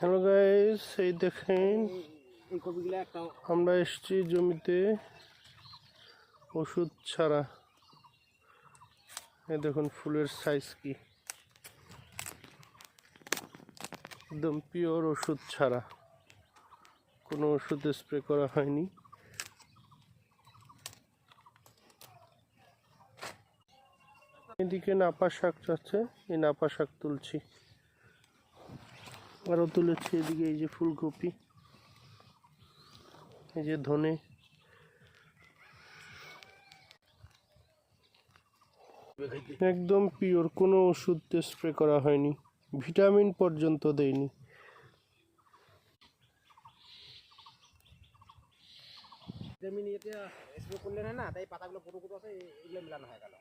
Hello guys, এই দেখেন আমরা এসেছি জমিতে ওষুধ ছাড়া। এই দেখুন ফুলের সাইজ কি, একদম পিওর ওষুধ ছাড়া, কোনো ওষুধ স্প্রে করা হয়নি। এদিকে নাপা শাক আছে, এই নাপা শাক তুলছি, আরও তুলেছি। এদিকে এই যে ফুলকপি, এই যে ধনে, একদম পিওর, কোনো ওষুধ স্প্রে করা হয়নি, ভিটামিন পর্যন্ত দেয়নি। ভিটামিন এটা স্প্রে করলে না, তাই পাতাগুলো পুরো পুরো আছে, এগুলো মিলানো হয়ে গেল।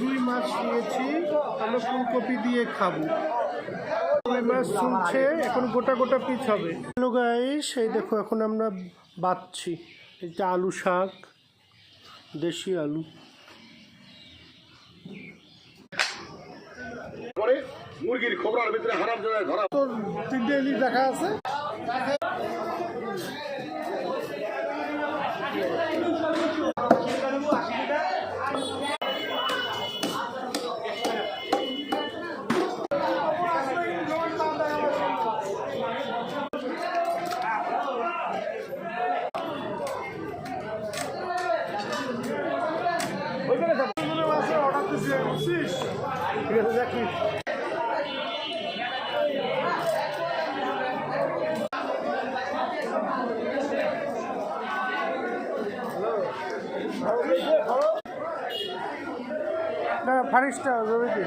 রুই মাছ নিয়েছি, আমরা ফুলকপি দিয়ে খাবো। রুই মাছ চলছে, এখন গোটা গোটা পিস হবে। হ্যালো গাইস, এই দেখো এখন আমরা বাচ্ছি। এটা আলু শাক, দেশি আলু। মুরগির খোপড়ার ভিতরে হারাম জায়গায় ধরা তো 3টে ইলিশ দেখা আছে। ঠিক আছে, দেখি। না, ফারিস্টা রবি।